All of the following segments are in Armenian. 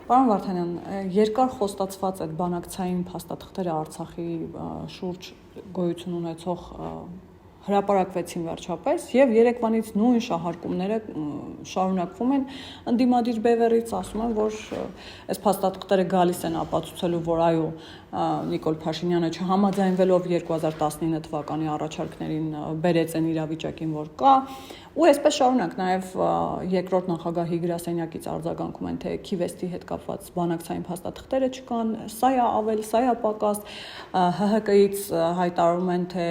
Պարոն Վարդանյան, երկար խոստացված այդ բանակցային փաստաթղթերը Արցախի շուրջ գոյություն ունեցող հրապարակվեցին վերջապես եւ երեկվանից նույն շահարկումները շարունակվում են ընդդիմադիր բևեռից ասում են որ այս փաստաթղթերը գալիս են ապացուցելու որ այո Նիկոլ Փաշինյանը չհամաձայնվելով 2019 թվականի առաջարկներին բերեց այն իրավիճակին որ կա ու այսպես շարունակ նաեւ երկրորդ նախագահի գրասենյակից արձագանքում են թե Քիվեստի հետ կապված բանակցային փաստաթղթերը չկան սա է ավել սա է պակաս ՀՀԿ-ից հայտարարում են թե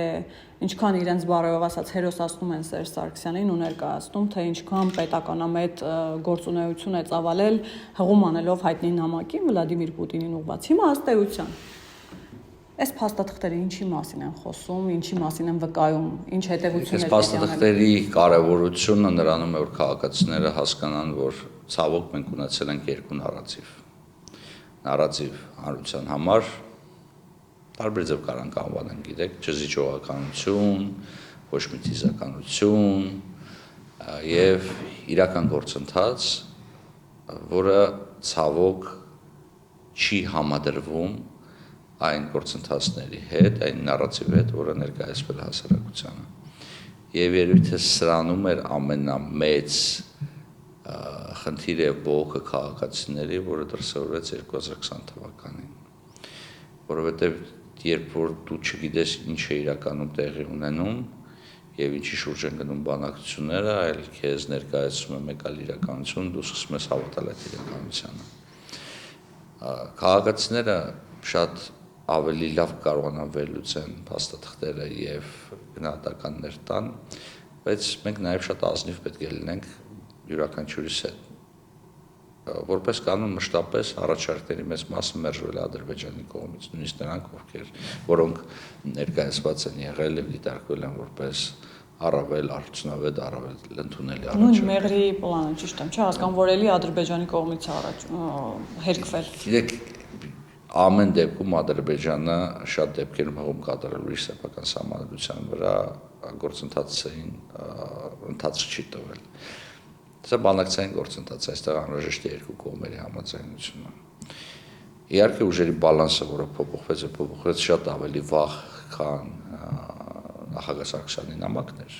ինչքան իրենց բառերով ասած հերոսացնում են Սերժ Սարգսյանին ու ներկայացնում, թե ինչքան պետականամետ գործունեություն է ծավալել հղում անելով հայտնի նամակին Վլադիմիր Պուտինին ուղղված։ Հիմա ըստ էության այս փաստաթղթերը ինչի մասին են խոսում, ինչի մասին են վկայում, ինչ հետևություններ են։ Այս փաստաթղթերի կարևորությունը նրանում է որ քաղաքացիները հասկանան, որ ցավոք մենք ունեցել ենք երկու նարատիվ։ Նարատիվ հանրության համար տարբեր ձև կարանք անվանեն, գիտեք, չզիջողականություն, ոչ մի թիզականություն եւ իրական գործընթաց, որը ցավոք չի համադրվում այն գործընթացների հետ, այն նարատիվի հետ, որը ներկայացվել հասարակությանը։ Եվ երևի թե սրանում էր ամենամեծ խնդիրը բողոքը քաղաքացիների, որը դրսևորվեց 2020 թվականին, որովհետեւ երբ որ դու չգիտես ինչ է իրականում տեղի ունենում եւ ինչի շուրջ են գնում բանակցությունները, այլ քեզ ներկայացում է մեկ այլ իրականություն, դու սկսում ես հավատալ այդ իրականությանը։ Քաղաքացիները շատ ավելի լավ կարողանան վերլուծեն փաստաթղթերը եւ գնահատականներ տան, բայց մենք նաեւ շատ ազնիվ պետք է լինենք յուրաքանչյուրիս հետ։ Որպես կանոն մշտապես առաջարկների մեծ մասը մերժվել է Ադրբեջանի կողմից, նույնիսկ նրանք, որոնք ներկայացված են եղել եւ դիտարկվել են որպես առավել արդյունավետ, առավել ընդունելի առաջարկ։ Նույն մեղրի պլանը ճիշտ եմ, չի հասկանում, որ էլի Ադրբեջանի կողմից հերկվել։ Գիտեք, ամեն դեպքում Ադրբեջանը շատ դեպքերում հողում կատարելու իր սեփական սահմանադրության վրա գործընթացային ընթացք չի տվել։ Սա բանակցային գործընթաց է, այստեղ անհրաժեշտ է երկու կողմերի համաձայնությունը։ Իհարկե ուժերի բալանսը, որը փոփոխվեց շատ ավելի վաղ, քան նախագահ Սարգսյանի նամակն էր։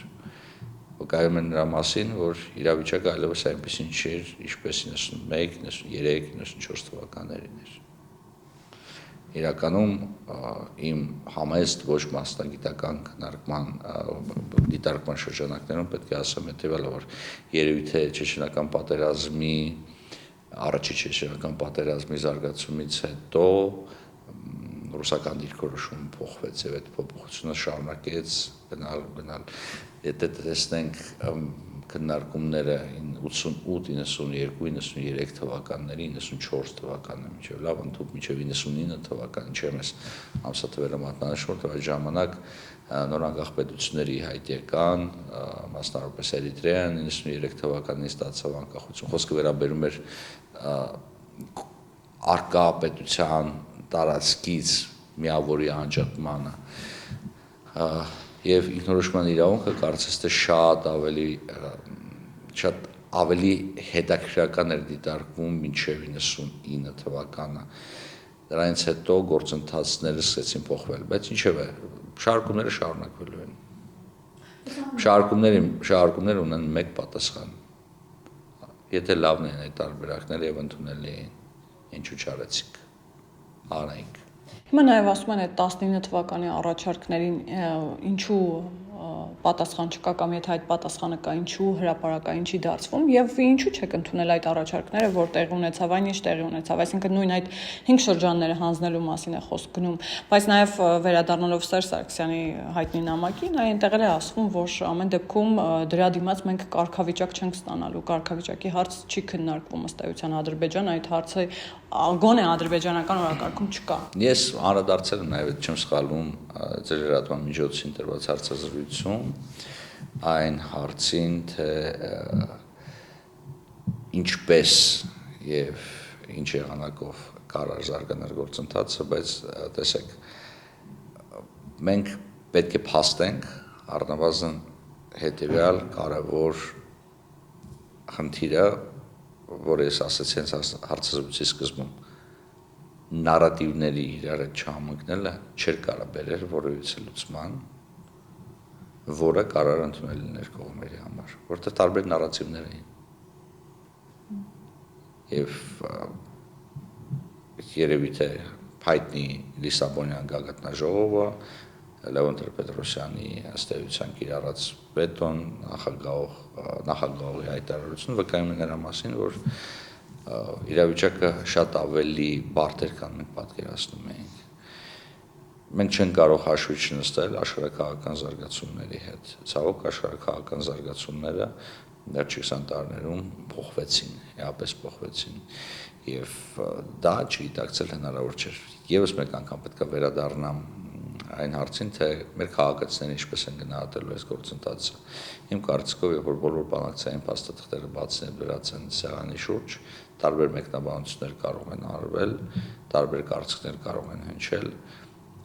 Վկայում են նրա մասին, որ իրավիճակը այլևս այնպեսին չէր, ինչպես 91, 93, 94 թվականներին էր։ Իրականում իմ համեստ ոչ մասնագիտական դիտարկման շրջանակներում պետք է ասեմ հետևյալը, որ երևի թե չեչենական պատերազմի առաջի չեչենական պատերազմի զարգացումից հետո ռուսական դիրքորոշումը փոխվեց եւ այդ փոփոխությունը շարունակեց գնալ եթե տեսնենք քննարկումները 88, 92, 93 թվականների, 94 թվականը, մինչև լավ ընդհանուր մինչև 99 թվականը, ինչեմ ես ամսաթվերը մատնանշում, որ այդ ժամանակ նոր անկախ պետությունների հայտ եկան, մասնավորապես Էրիտրեան 93 թվականին ստացավ անկախություն, խոսքը վերաբերում էր արկա պետության տարածքից միավորի անջատմանը եւ ինքնորոշման իրավունքը կարծես թե շատ ավելի հետաքրքրական էր դիտարկվում մինչև 99 թվականը։ Դրանից հետո գործընթացները սկսեցին փոխվել, բայց ինչևէ, շարժումները շարունակվելու են։ Շարժումները ունեն մեկ պատասխան։ Եթե լավն են այդ տարբերակները եւ ընդունելի են, ինչու չարեցիք։ Արայինք։ Հիմա նաև ասում են այդ 19 թվականի առաջարկներին ինչու պատասխան չկա կամ եթե այդ պատասխանը կա ինչու հրապարակային չի դարձվում եւ ինչու չեք ընդունել այդ առաջարկները որ տեղի ունեցավ այն ինչ տեղի ունեցավ այսինքն նույն այդ 5 շրջանները հանձնելու մասին է խոսք գնում բայց նաև վերադառնալով Սերժ Սարգսյանի հայտնի նամակին այնտեղ էլ է ասվում որ ամեն դեպքում դրա դիմաց մենք կարգավիճակ չենք ստանալու կարգավիճակի հարց չի քննարկվում ըստ էության Ադրբեջան այդ հարցը գոնե ադրբեջանական օրակարգում չկա Ես անդրադարձել եմ նաև չեմ սխալվում ձեր լրատվական միջոցին տրված հարցազրույցում այն հարցին թե ինչպես եւ ինչ եղանակով կարող զարգանալ գործընթացը բայց տեսեք մենք պետք է փաստենք առնվազն հետեւյալ կարևոր խնդիրը որ ես ասացի հենց հարցազրույցի սկզբում, նարատիվների իրար հետ չհամընկնելը չէր կարող բերել որևիցե լուծման, որը կարող ընդունել լիներ կողմերի համար, որտեղ տարբեր նարատիվներ էին։ Եվ երևի թե հայտնի Լիսաբոնյան գագաթնաժողովը Լևոն Տեր-Պետրոսյանի ըստ էության կիրառած վետոն նախագահի հայտարարությունը վկայում է նրա մասին, որ իրավիճակը շատ ավելի բարդ էր, քան մենք պատկերացնում էինք։ Մենք չենք կարող հաշվի չնստել աշխարհաքաղաքական զարգացումների հետ։ Ցավոք աշխարհաքաղաքական զարգացումները վերջին 20 տարիներում փոխվեցին, էապես փոխվեցին, եւ դա չգիտակցել հնարավոր չէր։ Եվս մեկ անգամ պետք է վերադառնամ այն հարցին, թե մեր քաղաքացիները ինչպես են գնահատելու այս գործընթացը։ Իմ կարծիքով, երբ որ բոլոր բանակցային փաստաթղթերը բացին դրած են սեղանի շուրջ, տարբեր մեկնաբանություններ կարող են արվել, տարբեր կարծիքներ կարող են հնչել,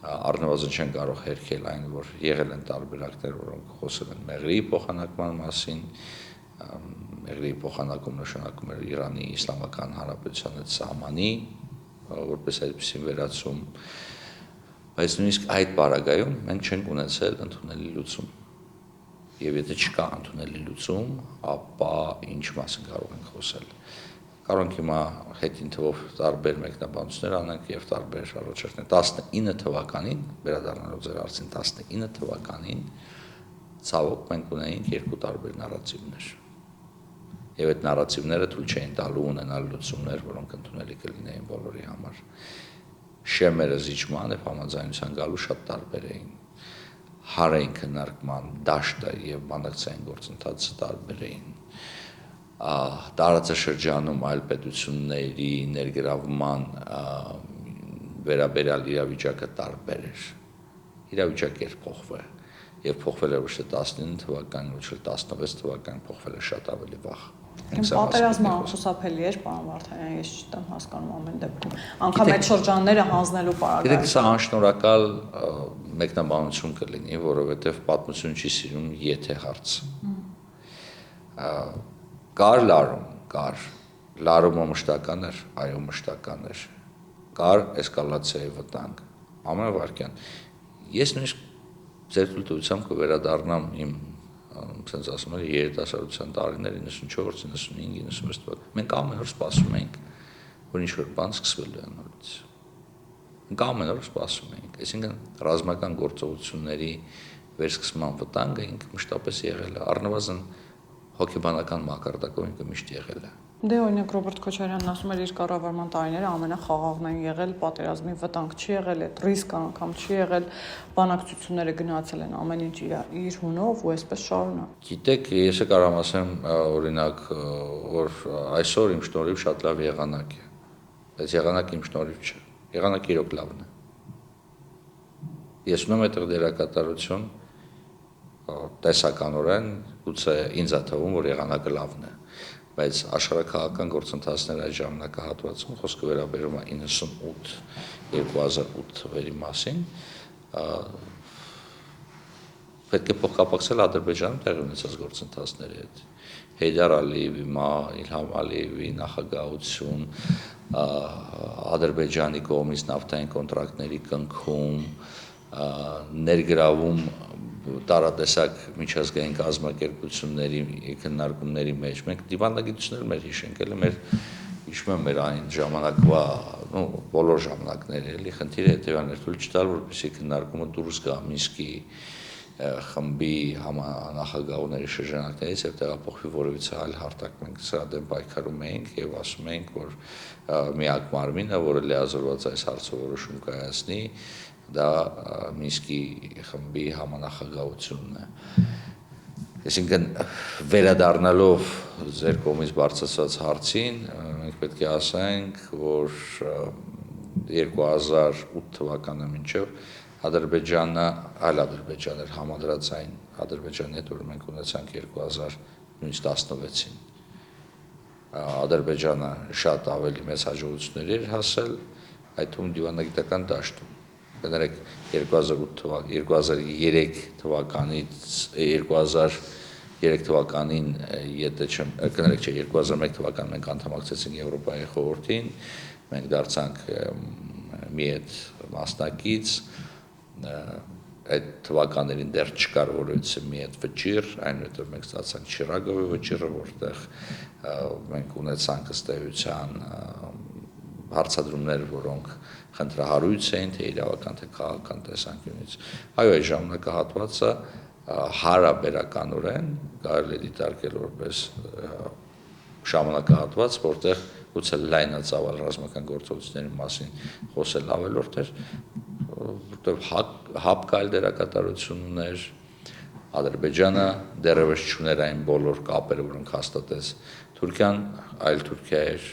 առնվազն չեն կարող հերքել այն, որ եղել են տարբերակներ, որոնք խոսել են Մեղրիի փոխանակման մասին, Մեղրիի փոխանակում նշանակում էր Իրանի Իսլամական Հանրապետության հետ սահմանի, որպես այդպիսին վերացում, բայց նույնիսկ այդ պարագայում մենք չենք ունեցել ընդունելի լուծում։ Եվ եթե չկա ընդունելի լուծում, ապա ինչ մասին կարող ենք խոսել։ Կարող ենք հիմա հետին թվով տարբեր մեկնաբանություններ անենք եւ տարբեր առաջարկներ։ 19 թվականին, վերադառնալով ձեր հարցին, 19 թվականին ցավոք մենք ունեինք երկու տարբեր նարատիվներ։ Եվ այդ նարատիվները թույլ չէին տալու ունենալ լուծումներ, որոնք ընդունելի կլինեին բոլորի համար։ Շեմերը զիջման եւ համաձայնության գալու շատ տարբեր էին։ Հարային քննարկման դաշտը եւ բանակցային գործընթացը տարբեր էին։ Տարածաշրջանում այլ պետությունների ներգրավման վերաբերյալ իրավիճակը տարբեր էր։ Իրավիճակը էր փոխվել եւ փոխվել է ոչ թե 19 թվականին, ոչ թե 16 թվականին, փոխվել է շատ ավելի վաղ։ Պատերազմը անխուսափելի էր, պարոն Վարդանյան, ես չեմ հասկանում ամեն դեպքում։ Անկամ այդ շրջանները հանձնելու պարագայում։ Գիտեք, սա անշնորհակալ մեկնաբանություն կլինի, որովհետև պատմություն չի սիրում եթե հարց։ Կար լարում, կար։ Լարումը մշտական էր, այո մշտական էր։ Կար էսկալացիայի վտանգ։ Ամենավարկյան։ Ես նույնիսկ ձեր թույլտվությամբ կվերադառնամ իմ sense ասում եմ երիտասարդության տարիներ 94, 95, 96 թվականին։ Մենք ամեն օր սպասում էինք, որ ինչ-որ բան սկսվելու է նորից։ Մենք ամեն օր սպասում էինք, այսինքն ռազմական գործողությունների վերսկսման վտանգը ինքը մշտապես եղել է, առնվազն հոգեբանական մակարդակով ինքը միշտ եղել է։ Դե օրինակ Ռոբերտ Քոչարյանն ասում էր իր կառավարման տարիները ամենախաղաղն են եղել, պատերազմի վտանգ չի եղել, այդ ռիսկը անգամ չի եղել, բանակցությունները գնացել են ամեն ինչ իր հունով ու այսպես շարունակ։ Գիտեք, ես կարող եմ ասեմ օրինակ, որ այսօր իմ շնորհիվ շատ լավ եղանակ է, բայց եղանակը իմ շնորհիվ չէ։ Եղանակը իրոք լավն է։ Ես ունեմ այդտեղ դերակատարություն տեսականորեն, գուցե ինձ է թվում, որ եղանակը լավն է, բայց աշխարհաքաղաքական գործընթացների այդ ժամանակահատվածում խոսքը վերաբերում է 98-2008 թվերի մասին, պետք է փոխկապակցել Ադրբեջանում տեղի ունեցած գործընթացների հետ։ Հեյդար Ալիևի, Իլհամ Ալիևի նախագահություն, Ադրբեջանի կողմից նավթային կոնտրակտների կնքում, ներգրավում տարատեսակ միջազգային կազմակերպությունների քննարկումների մեջ մենք դիվանագիտություններ մեր հիշենք, էլի մեր հիշում եմ մեր այն ժամանակվա, բոլոր ժամանակները, էլի խնդիրը հետևյալն էր, թույլ չտալ, որպեսզի քննարկումը դուրս գա Մինսկի խմբի նախագահների շրջանակներից եւ տեղափոխվի որևիցե այլ հարթակ։ Մենք սրա դեմ պայքարում էինք եւ ասում էինք, որ միակ մարմինը, որը լիազորված այս հարցը որոշում կայացնի, դա Մինսկի խմբի համանախագահությունն է։ Այսինքն վերադառնալով ձեր կողմից բարձրացված հարցին, մենք պետք է ասենք, որ 2008 թվականը մինչև Ադրբեջանը, այլ Ադրբեջան էր համադրածային Ադրբեջանի հետ, որ մենք ունեցանք 2016-ին։ Ադրբեջանը շատ ավելի մեծ հաջողությունների էր հասել, այդ թվում դիվանագիտական դաշտում։ Կներեք 2003 թվականից 2003 թվականին, եթե չեմ կներեք, չէ, 2001 թվականին մենք անդամակցեցինք Եվրոպայի խորհրդին, մենք դարձանք մի այդ մասնակից, այդ թվականներին դեռ չկար որևիցե մի այդ վճիռ, այնուհետև մենք ստացանք Չիրագովի վճիռը, որտեղ մենք ունեցանք ըստ էության հարցադրումներ, որոնք խնդրահարույց էին, թե իրավական, թե քաղաքական տեսանկյունից։ Այո, այս ժամանակահատվածը հարաբերականորեն կարելի է դիտարկել որպես ժամանակահատված, որտեղ գուցե լայնածավալ ռազմական գործողությունների մասին խոսել ավելորդ էր, որտեղ հապկայել դերակատարություն ուներ, Ադրբեջանը դեռևս չուներ այն բոլոր կապերը, որոնք հաստատեց Թուրքիան, այլ Թուրքիա էր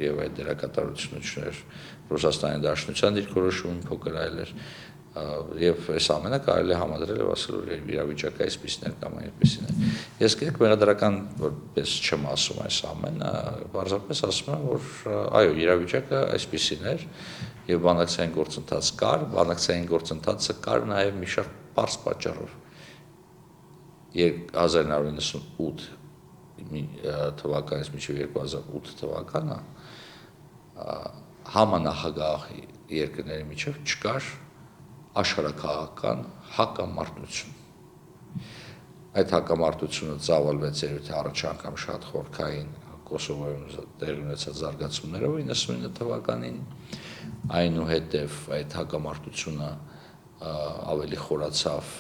եւ այդ դերակատարությունը չուներ Ռուսաստանի Դաշնության դիրքորոշումը փոքր այլ էր եւ այս ամենը կարելի է համադրել եւ ասել որ իրավիճակը այսպիսին էր կամ այնպիսին է։ Ես գիտեք մեղադրական որպես չեմ ասում այս ամենը, պարզապես ասում եմ որ այո իրավիճակը այսպիսին էր եւ բանակցային գործընթաց կար, բանակցային գործընթացը կար նաեւ մի շարք պարզ պատճառով 1998 թվականից մինչև 2008 թվականը համանախագահ երկրների միջև չկար աշխարհաքաղաքական հակամարտություն։ Այդ հակամարտությունը ծավալվեց երևի առաջ անգամ շատ խորքային Կոսովոյում տեղի ունեցած զարգացումներով 99 թվականին, այնուհետև այդ հակամարտությունը ավելի խորացավ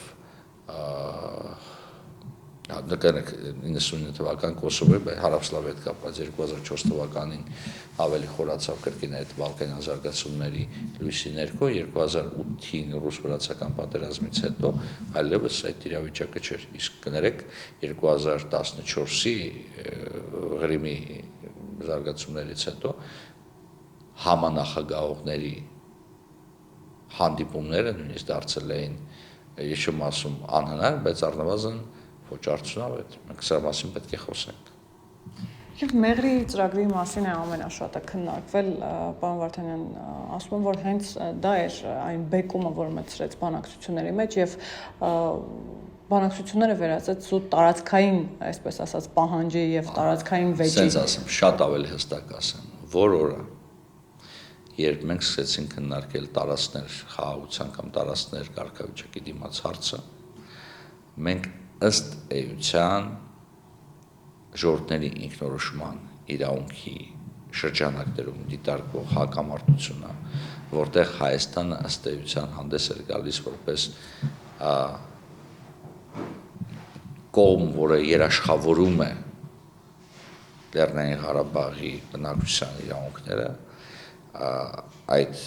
նկարեք 99 թվական Կոսովոյի Հարավսլավիա հետ կապված 2004 թվականին ավելի խորացավ կրկին այդ Բալկանյան զարգացումների լույսի ներքո 2008-ին ռուս-վրացական պատերազմից հետո այլևս այդ իրավիճակը չէր իսկ կներեք 2014-ի Ղրիմի զարգացումներից հետո համանախագահողների հանդիպումները նույնիսկ դարձել էին ես չեմ ասում անհնար բայց առնվազն ոչ արդյունավետ մենք սրա մասին պետք է խոսենք Եվ Մեղրի ծրագրի մասին է ամենաշատը քննարկվել, պարոն Վարդանյան, ասում եմ, որ հենց դա էր այն բեկումը, որ մտցրեց բանակցությունների մեջ եւ բանակցությունները վերածեց զուտ տարածքային, այսպես ասած, պահանջի եւ տարածքային վեճի։ Սենց ասեմ, շատ ավելի հստակ ասեմ, որ օրը երբ մենք սկսեցինք քննարկել տարածքներ խաղաղության կամ տարածքներ կարգավիճակի դիմաց հարցը, մենք ըստ էության ժողովուրդների ինքնորոշման իրավունքի շրջանակներում դիտարկվող հակամարտությունը, որտեղ Հայաստանը ըստ էության հանդես էր գալիս որպես կողմ, որը երաշխավորում է Լեռնային Ղարաբաղի բնակչության իրավունքները, այդ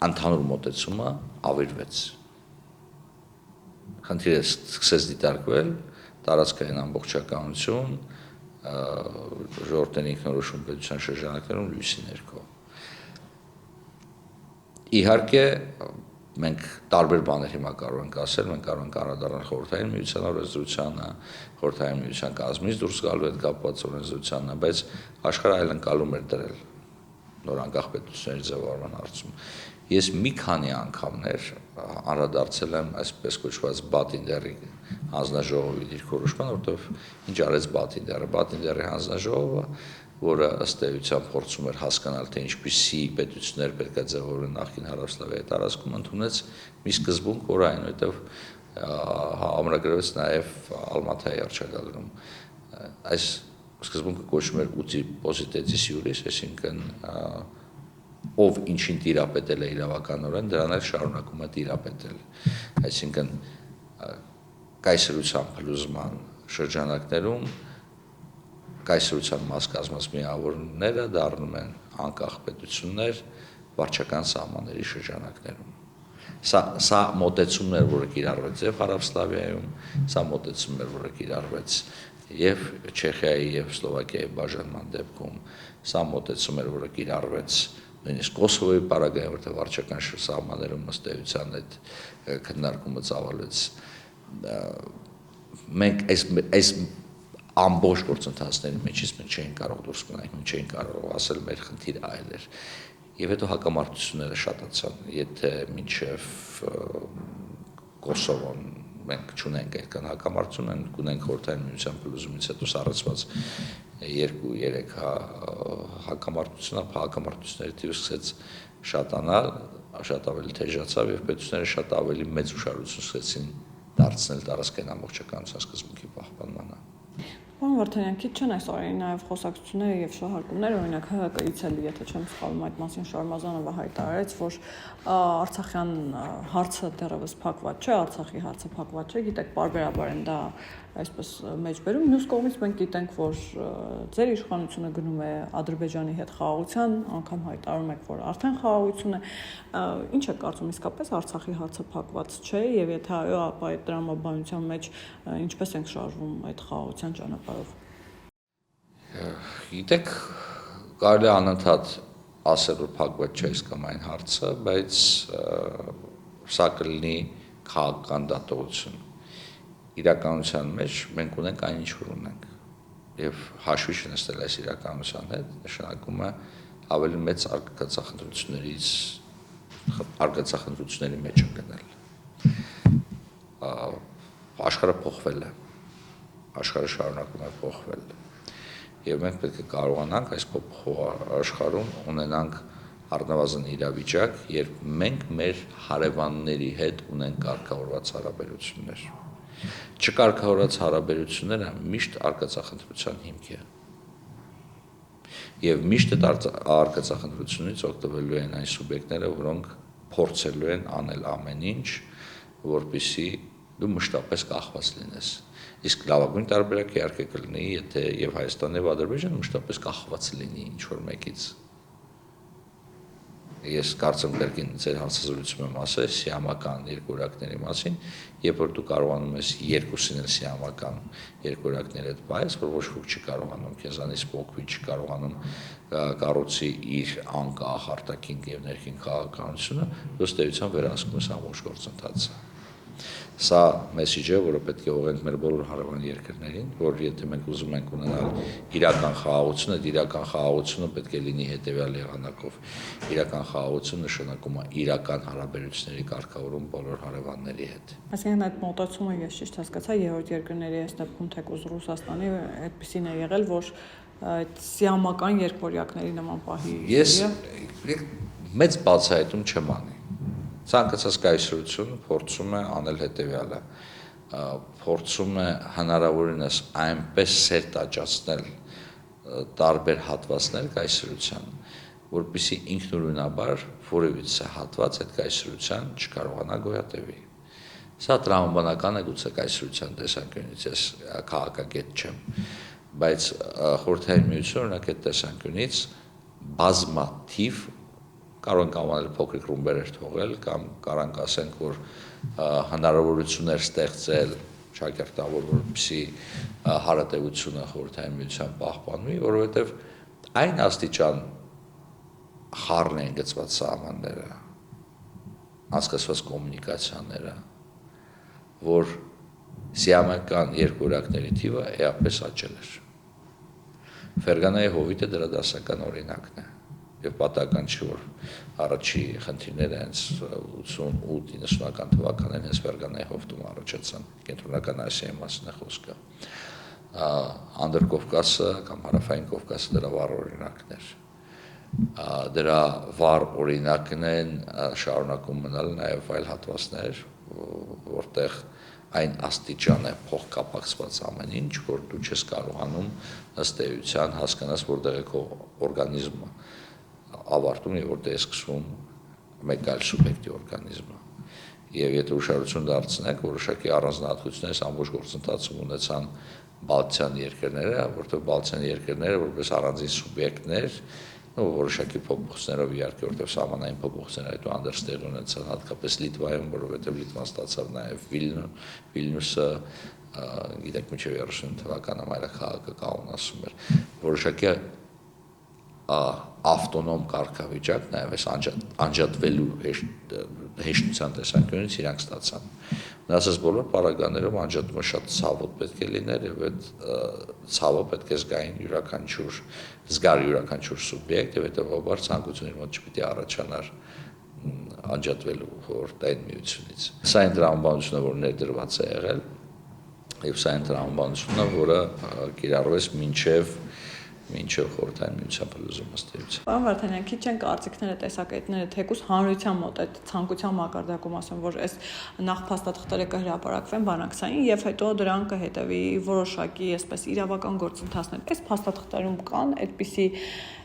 ընդհանուր մոտեցումը ավերվեց։ Խնդիրը սկսեց դիտարկվել տարածքային ամբողջականություն ժողովրդների ինքնորոշում պետության շրջանակներում լույսի ներքո։ Իհարկե մենք տարբեր բաներ հիմա կարող ենք ասել, մենք կարող ենք անդրադառնալ խորհրդային միության օրենսդրությանը, խորհրդային միության կազմից դուրս գալու հետ կապված օրենսդրությանը, բայց աշխարհը այլ ընկալում էր դրել նոր անկախ պետությունների ձևավորման հարցում։ Ես մի քանի անգամներ անդրադարձել եմ այսպես կոչված Բաթինդերի հանձնաժողովի դիրքորոշման, որտեղ ինչ արեց Բաթինդերը։ Բաթինդերի հանձնաժողովը, որը ըստ էության փորձում էր հասկանալ, թե ինչպիսի պետություններ պետք է ձևավորեն նախկին Հարավսլավիայի տարածքում, ընդունեց մի սկզբունք, որը այնուհետև ամրագրվեց նաև Ալմաթայի արչակագրում։ Այս սկզբունքը կոչվում էր uti positedis iuris, այսինքն ով ինչին տիրապետել է իրավականորեն, դրան էլ շարունակում է տիրապետել։ Այսինքն կայսրության փլուզման շրջանակներում կայսրության մաս կազմած միավորները դառնում են անկախ պետություններ վարչական սահմանների շրջանակներում։ Սա մոտեցումներ, որը կիրառվեց եւ Հարավսլավիայում, սա մոտեցումներ, որը կիրառվեց եւ Չեխիայի եւ Սլովակիայի բաժանման դեպքում, սա մոտեցումներ, որը կիրառվեց նույնիսկ Կոսովոյի պարագայում, որտեղ վարչական սահմաններում ըստ էության այդ քննարկումը ծավալվեց։ Մենք այս ամբողջ գործընթացների մեջից մենք չէինք կարող դուրս գնալ, մենք չէինք կարող ասել մեր խնդիրը այլ էր։ Եվ հետո հակամարտությունները շատացան, եթե մինչև Կոսովոն մենք չունենք այդքան հակամարտություն, մենք ունենք խորհրդային միության փլուզումից հետո սառեցված 2-3 հակամարտություն, հակամարտությունների թիվը սկսեց շատանալ, շատ ավելի թեժացավ եւ պետությունները շատ ավելի մեծ ուշադրություն սկսեցին դարձնել տարածքային ամբողջականության սկզբունքի պահպանմանը։ Պարոն Վարդանյան, քիչ չեն այս օրերին նաև խոսակցությունները եւ շահարկումները, օրինակ ՀՀԿ-ից էլ, եթե չեմ սխալվում, այդ մասին Շարմազանովը հայտարարեց, որ Արցախյան հարցը դեռևս փակված չէ, Արցախի հարցը փակված չէ, գիտեք, պարբերաբար են դա այսպես մեջբերում։ Մյուս կողմից մենք գիտենք, որ ձեր իշխանությունը գնում է Ադրբեջանի հետ խաղաղության, անգամ հայտարարում եք, որ արդեն խաղաղություն է։ Ինչ է կարծում, իսկապես Արցախի հարցը փակված չէ, եւ եթե այո, ապա այդ դրամաբանության մեջ ինչպես ենք շարժվում այդ խաղաղության ճանապարհով։ Գիտեք, կարելի է անընդհատ ասել, որ փակված չէ իսկ այն հարցը, բայց սա կլինի քաղաքական դատողություն։ Իրականության մեջ մենք ունենք այն ինչ որ ունենք եւ հաշվի չնստել այս իրականության հետ նշանակում է ավելի մեծ արգացախնդրությունների մեջ ընկնել։ Աշխարհը փոխվել է, աշխարհը շարունակում է փոխվել եւ մենք պետք է կարողանանք այս փոփոխող աշխարհում ունենանք առնվազն իրավիճակ, երբ մենք մեր հարևանների հետ ունենք կարգավորված հարաբերություններ։ Չկարգավորված հարաբերությունները միշտ արկածախնդրության հիմք է։ Եվ միշտ այդ արկածախնդրությունից օգտվելու են այն սուբյեկտները, որոնք փորձելու են անել ամեն ինչ, որպեսզի դու մշտապես կախված լինես։ Իսկ լավագույն տարբերակը իհարկե կլինի, եթե եւ Հայաստանն եւ Ադրբեջանը մշտապես կախված լինի ինչ որ մեկից։ Ես կարծեմ դերքին ձեր հարցազրույցում եմ ասել սիամական երկորակների մասին, երբ որ դու կարողանում ես երկուսին էլ սիամական երկորակներ հետ բայես, որ ոչ ոք չի կարողանում քեզանից փոխվի, չի կարողանում կառուցի իր անկախ արտաքին եւ ներքին քաղաքականությունը, ըստ էության վերահսկում ես ամբողջ գործընթացը։ Սա մեսիջը, որը պետք է ուղղենք մեր բոլոր հարևան երկրներին, որ եթե մենք ուզում ենք ունենալ իրական խաղաղություն, այդ իրական խաղաղությունը պետք է լինի հետեւյալ եղանակով։ Իրական խաղաղություն նշանակում է իրական հարաբերությունների կարգավորում բոլոր հարևանների հետ։ Այսինքն այդ մոտեցումը ես ճիշտ հասկացա, երրորդ երկրների այս դեպքում թեկուզ Ռուսաստանի այդպեսին է եղել, որ այդ սիամական երկվորյակների նման պահի։ Ես մեծ բացահայտում չեմ անի։ Ցանկացած կայսրություն փորձում է անել հետևյալը, փորձում է հնարավորինս այնպես սերտ աճացնել տարբեր հատվածներ կայսրության, որպեսզի ինքնուրույնաբար որևիցե հատված այդ կայսրության չկարողանա գոյատևի։ Սա տրամաբանական է գուցե կայսրության տեսանկյունից, ես քաղաքագետ չեմ, բայց խորհրդային միությունը օրինակ այդ տեսանկյունից բազմաթիվ կարող ենք անվանել փոքրիկ ռումբեր թողել կամ կարող ասենք, որ հնարավորություններ ստեղծել շակերտավոր, որպեսզի հարատևությունը խորհրդային միության պահպանվի, որովհետև այն աստիճան խառն են գծված սահմանները, անցկացված կոմունիկացիաները, որ սիամական երկորակների թիվը էապես աճել էր։ Ֆերգանայի հովիտը դրա դասական օրինակն է։ Եվ պատահական չի, որ առաջի խնդիրները հենց 88-90-ական թվականներին հենց Ֆերգանայի հովտում առաջացան, կենտրոնական Ասիայի մասին է խոսքը։ Անդրկովկասը կամ Հարավային Կովկասը դրա վառ օրինակն էր։ Դրա վառ օրինակն են շարունակում մնալ նաև այլ հատվածներ, որտեղ այն աստիճան է փոխկապակցված ամեն ինչ, որ դու չես կարողանում ըստ էության հասկանաս, որտեղ է քո օրգանիզմը ավարտում եւ որտեղ է սկսվում մեկ այլ սուբյեկտի օրգանիզմը։ Եվ եթե ուշադրություն դարձնենք, որոշակի առանձնահատկություններ ամբողջ գործընթացում ունեցան Բալթյան երկրները, որտեղ Բալթյան երկրները որպես առանձին սուբյեկտներ որոշակի փոփոխություններով իհարկե որտեղ սահմանային փոփոխություններ այդ անդերստեղ ունեցան հատկապես Լիտվայում, որովհետև Լիտվան ստացավ նաև Վիլնյուսը, գիտեք մինչև 30 թվականը մայրաքաղաքը կանոնացում էր, որոշակի ավտոնոմ կարգավիճակ նաև այս անջատվելու հեշտության տեսանկյունից իրանք ստացան։ Մնացած բոլոր պարագաներում անջատումը շատ ցավոտ պետք է լիներ եւ այդ ցավը պետք է զգար յուրաքանչյուր սուբյեկտ եւ հետեւաբար ցանկությունների մոտ չպիտի առաջանար անջատվելու խորհրդային միությունից։ Սա այն տրամաբանությունը, որ ներդրված է եղել, եւ սա այն տրամաբանությունը, որը կիրառվեց մինչև խորհրդային միության փլուզումը ըստ էության։ Պարոն Վարդանյան, քիչ են կարծիքները, տեսակետները, թեկուզ հանրության մոտ այդ ցանկության մակարդակում ասեմ, որ այս նախ փաստաթղթերը կհրապարակվեն բանակցային եւ հետո դրան կհետեւի որոշակի, այսպես իրավական գործընթացներ։ Այս փաստաթղթերում կան այդպիսի,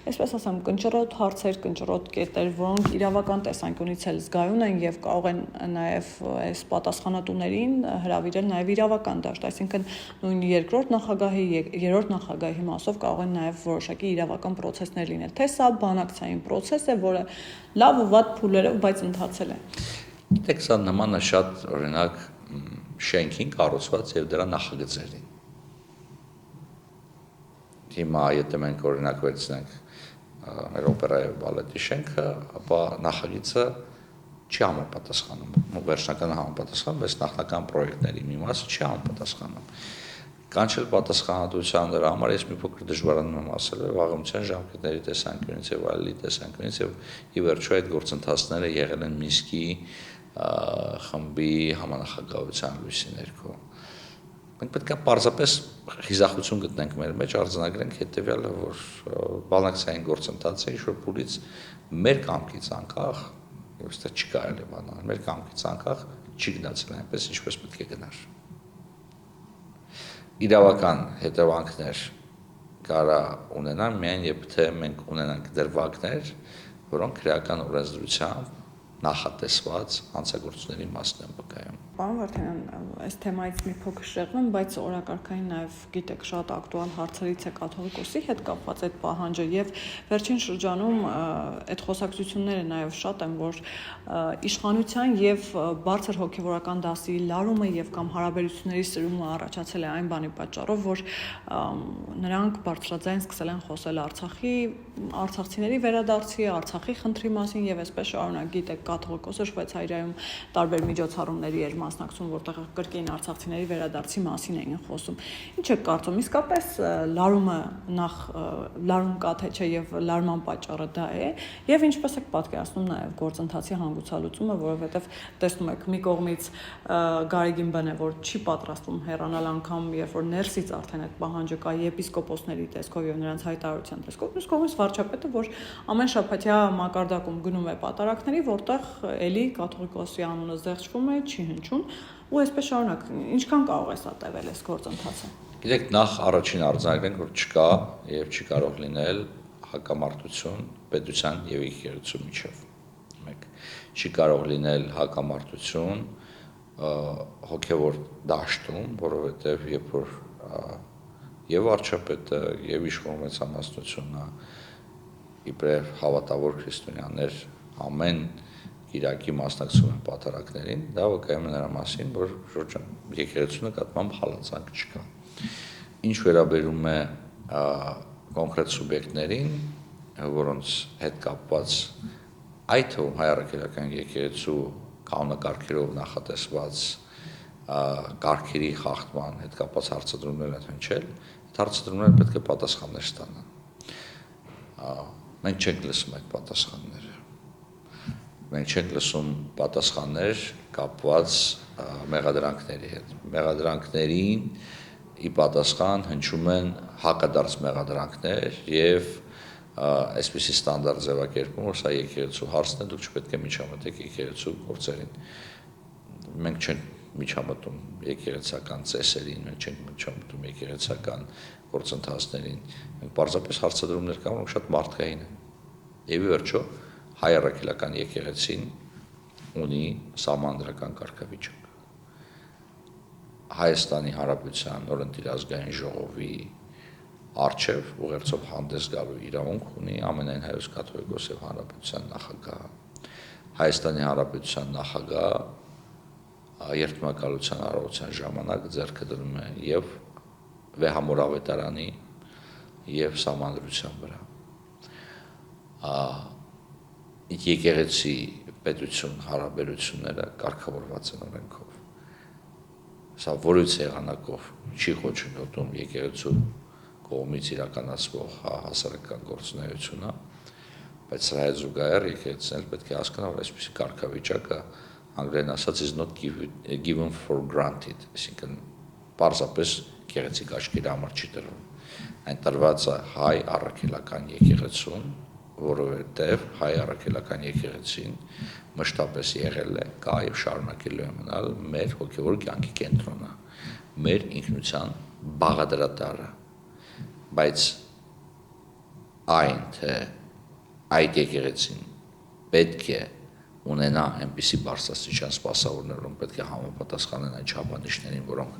այսպես ասեմ, կնճռոտ հարցեր, կնճռոտ կետեր, որոնք իրավական տեսանկյունից էլ զգայուն են եւ կարող են նաեւ այս պատասխանատուներին հրավիրել նաեւ իրավական դաշտ, այսինքն նույն երկրորդ նախագահի, երրորդ նախագահի մասով կարող են նաեւ որոշակի իրավական process-ներ լինել, թե սա բանակցային process է, որը լավ ու վատ փուլերով, բայց ընթացել է։ Գիտեք, սա նման է շատ օրինակ շենքին կառուցված եւ դրա նախագծերին։ Հիմա եթե մենք օրինակ վերցնենք մեր օպերայի եւ բալետի շենքը, ապա նախագիծը չի համապատասխանում, վերջնական համապատասխանում, բայց նախնական պրոյեկտների մի մասը չի համապատասխանում։ Կանչել պատասխանատվության դրա համար ես մի փոքր դժվարանում եմ ասել վաղեմության ժամկետների տեսանկյունից եւ այլի տեսանկյունից եւ ի վերջո այդ գործընթացները եղել են Մինսկի խմբի համանախագահության լույսի ներքո։ Մենք պետք է պարզապես խիզախություն գտնենք մեր մեջ, արձանագրենք հետեւյալը, որ բանակցային գործընթացը ինչ-որ փուլից մեր կամքից անկախ, ոստը չի կարելի բանալ, մեր կամքից անկախ չի գնացել այնպես, ինչպես պետք է գնար։ Իրավական հետևանքներ կարա ունենան միայն երբ թե մենք ունենանք դրվագներ, որոնք քրեական օրենսդրությամբ նախատեսված հանցագործությունների մասն են վկայում։ Պարոն Վարդանյան, այս թեմայից մի փոքր շեղվում, բայց օրակարգային նաև գիտեք շատ ակտուալ հարցերից է կաթողիկոսի հետ կապված այդ պահանջը եւ վերջին շրջանում այդ խոսակցությունները նաև շատ են, որ իշխանության եւ բարձր հոգեվորական դասի լարումը եւ կամ հարաբերությունների սրումը առաջացել է այն բանի պատճառով, որ նրանք բարձրաձայն սկսել են խոսել արցախցիների վերադարձի, Արցախի խնդրի մասին եւ այսպես շարունակ գիտեք կաթողիկոսը Շվեյցարիայում տարբեր միջոցառումների էր մասնակցում, որտեղ կրկին արցախցիների վերադարձի մասին էին խոսում։ Ինչ եք կարծում, իսկապես լարումը նախ լարում կա թե չէ եւ լարման պատճառը դա է, եւ ինչպես եք պատկերացնում նաեւ գործընթացի հանգուցալուծումը, որովհետեւ տեսնում եք մի կողմից Գարեգին բն է, որ չի պատրաստվում հեռանալ անգամ, երբ որ ներսից արդեն այդ պահանջը կա եպիսկոպոսների տեսքով եւ նրանց հայտարարության տեսքով, մյուս կողմից վարչապետը, որ ամեն շաբաթյա մակարդակում գնում է պատարակների, որտեղ էլի կաթողիկոսի անունը զեղչվում է, չի հնչում, ու այսպես շարունակ, ինչքան կարող է սա տևել այս գործընթացը։ Գիտեք, նախ առաջին արձանագրենք, որ չկա եւ չի կարող լինել հակամարտություն պետության եւ եկեղեցու միջեւ։ Մեկ չի կարող լինել հակամարտություն հոգեվոր դաշտում, որովհետեւ երբ որ եւ վարչապետը եւ իշխող մեծամասնությունը իբրև հավատավոր քրիստոնյաներ ամեն Կիրակի մասնակցում են պատարակներին, դա վկայում է նրա մասին, որ եկեղեցու նկատմամբ հալածանք չկա։ Ինչ վերաբերում է կոնկրետ սուբյեկտներին, որոնց հետ կապված այդ թվում հայ առաքելական եկեղեցու կանոնակարգերով նախատեսված կարգերի խախտման հետ կապված հարցադրումներ են հնչել, այդ հարցադրումները պետք է պատասխաններ ստանան։ Մենք չենք լսում այդ պատասխանները։ Մենք չենք լսում պատասխաններ կապված մեղադրանքների հետ։ Մեղադրանքներին ի պատասխան հնչում են հակադարձ մեղադրանքներ եւ այսպիսի ստանդարտ ձևակերպում, որ սա եկեղեցու հարցն է, դուք չպետք է միջամտեք եկեղեցու գործերին։ Մենք չենք միջամտում եկեղեցական ծեսերին, մենք չենք միջամտում եկեղեցական գործընթացներին։ Մենք պարզապես հարցադրումներ կան, որոնք շատ մարդկային են։ Եվ ի վերջո հայ առաքելական եկեղեցին ունի սահմանադրական կարգավիճակ։ Հայաստանի Հանրապետության օրենսդիր ազգային ժողովի առջև ուղերձով հանդես գալու իրավունք ունի ամենայն հայոց կաթողիկոս եւ հանրապետության նախագահը։ Հայաստանի Հանրապետության նախագահը երթմակալության արարողության ժամանակ ձեռքը դնում է եւ վեհամորավետարանի եւ սահմանադրության վրա։ Եկեղեցի պետություն հարաբերությունները կարգավորված են օրենքով։ Սա որից եղանակով չի խոչընդոտում եկեղեցու կողմից իրականացվող հասարակական գործունեությունը, բայց սրա հետ զուգահեռ եկեղեցին պետք է հասկանա, որ այսպիսի կարգավիճակը անգլերեն ասած is not given for granted, այսինքն պարզապես գեղեցիկ աչքերի համար չի տրվում։ Այն տրված է հայ առաքելական եկեղեցուն, որովհետև հայ առաքելական եկեղեցին մշտապես եղել է, կա եւ շարունակելու է մնալ մեր հոգեվոր կյանքի կենտրոնը, մեր ինքնության բաղադրատարը, բայց այն թե այդ եկեղեցին պետք է ունենա այնպիսի բարձրաստիճան սպասավորներ, որոնք պետք է համապատասխանեն այն չափանիշներին, որոնք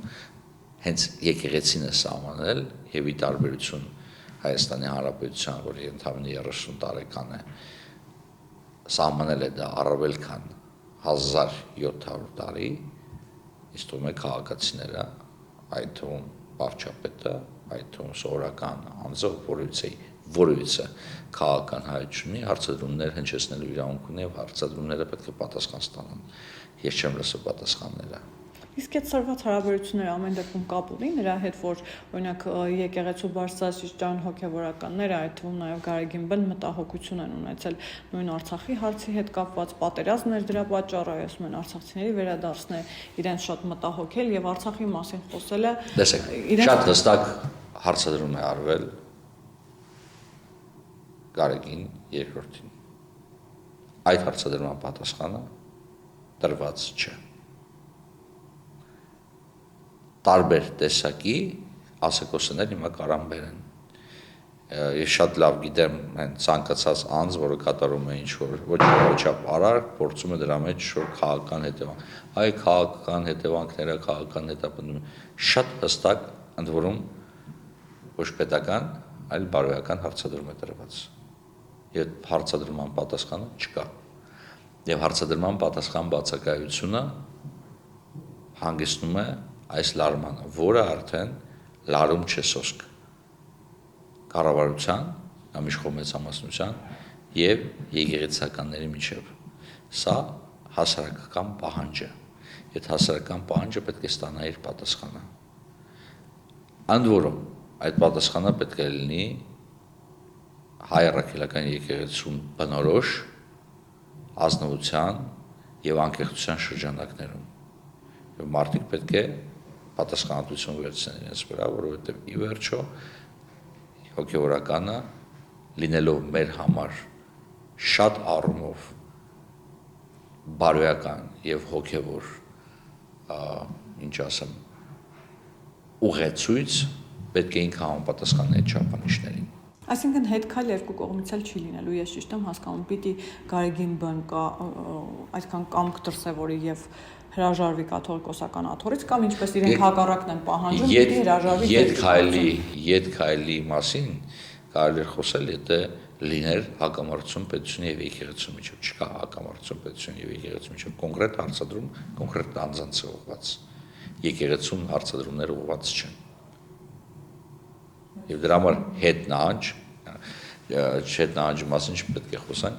հենց եկեղեցին է սահմանել եւ ի տարբերություն Հայաստանի Հանրապետության, որի ընդամենը 30 տարեկան է, սահմանել է դա առավել քան 1700 տարի, իսկ թվում է քաղաքացիները, այդ թվում վարչապետը, այդ թվում սովորական անձը, որևիցե քաղաքական հայտ չունի, հարցադրումներ հնչեցնելու իրավունք ունի եւ հարցադրումները պետք է պատասխան ստանան։ Ես չեմ լսել պատասխանները։ Իսկ այդ սրված հարաբերությունները ամեն դեպքում կապ ունի նրա հետ, որ օրինակ եկեղեցու բարձրաստիճան հոգևորականները, այդ թվում նաև Գարեգին մտահոգություն են ունեցել նույն Արցախի հարցի հետ կապված, պատերազմներ դրա պատճառը, ասում են արցախցիների վերադարձն է իրենց շատ մտահոգել եւ Արցախի մասին խոսելը։ Տեսեք, շատ հստակ հարցադրում է արվել Գարեգին երկրորդին։ Այդ հարցադրման պատասխանը տրված չէ։ Տարբեր տեսակի ասեկոսներ հիմա կարան բերեն։ Ես շատ լավ գիտեմ այն ցանկացած անձ, որը կատարում է ինչ-որ ոչ արար, փորձում է դրա մեջ ինչ-որ քաղաքական հետևանք։ Այ քաղաքական հետևանքները, քաղաքական հետապնդում շատ հստակ ընդ որում ոչ պետական, այլ բարոյական հարցադրում է տրված։ Եվ հարցադրման պատասխանը չկա։ Եվ հարցադրման պատասխան բացակայությունը հանգեցնում է այս լարմանը, որը արդեն լարում չէ սոսկ կառավարության կամ իշխող մեծամասնության եւ եկեղեցականների միջև։ Սա հասարակական պահանջ է։ Այդ հասարակական պահանջը պետք է ստանա իր պատասխանը։ Ընդ որում, այդ պատասխանը պետք է լինի հայ առաքելական եկեղեցու բնորոշ ազնվության եւ անկեղծության շրջանակներում։ Եվ մարդիկ պետք է պատասխանատվություն վերցնեն իրենց վրա, որովհետև ի վերջո հոգևորականը լինելով մեր համար շատ առումով բարոյական եւ հոգևոր, ինչ ասեմ, ուղեցույց պետք է ինքը համապատասխանի այդ չափանիշներին։ Այսինքն հետ քայլ երկու կողմից էլ չի լինելու, ես ճիշտ եմ հասկանում, պիտի Գարեգին կա այդքան կամք դրսևորի եւ հրաժարվի կաթողիկոսական աթոռից կամ ինչպես իրենք հակառակն են պահանջում, պիտի հրաժարվի։ Ետ քայլի մասին կարելի է խոսել, եթե լիներ հակամարտություն պետություն եւ եկեղեցու միջեւ, չկա հակամարտություն պետություն եւ եկեղեցու միջեւ, կոնկրետ հարցադրում, կոնկրետ անձանց ուղղված։ Եկեղեցուն հարցադրումները ուղղված չեն։ Եվ դրա համար հետ նահանջ մասին չպետք է խոսանք։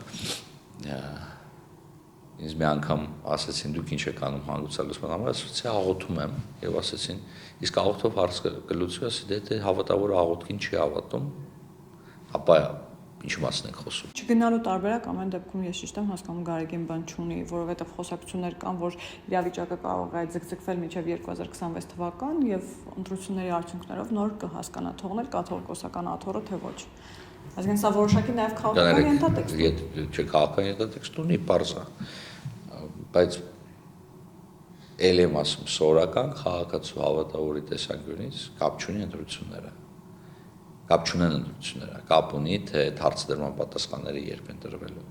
Ինձ մի անգամ ասեցին դուք ինչ եք անում հանգուցալուծման համար, ասեցի աղոթում եմ եւ ասեցին իսկ աղոթով հարց կլուծվի, ասի դե հավատավոր աղոթքին չի հավատում, ապա ինչ մասն ենք խոսում։ Չգնալու տարբերակ ամեն դեպքում ես ճիշտ եմ հասկանում Գարեգին չունի, որովհետեւ խոսակցություններ կան, որ իրավիճակը կարող է ձգձգվել մինչեւ 2026 թվական եւ ընտրությունների արդյունքներով նոր կհասկանա թողնել կաթողիկոսական աթոռը թե ոչ։ Այսինքն սա որոշակի նաեւ քաղաքական ենթատեքստ է։ Չէ, քաղաքական ենթատեքստ ունի, պարզ է։ Բայց ել եմ ասում, սովորական քաղաքացու հավատավորի տեսանկյունից կապ չունի ընտրությունները։ Կապ չունեն ընտրությունները, կապ ունի թե հարցադրման պատասխանները երբ են տրվելու։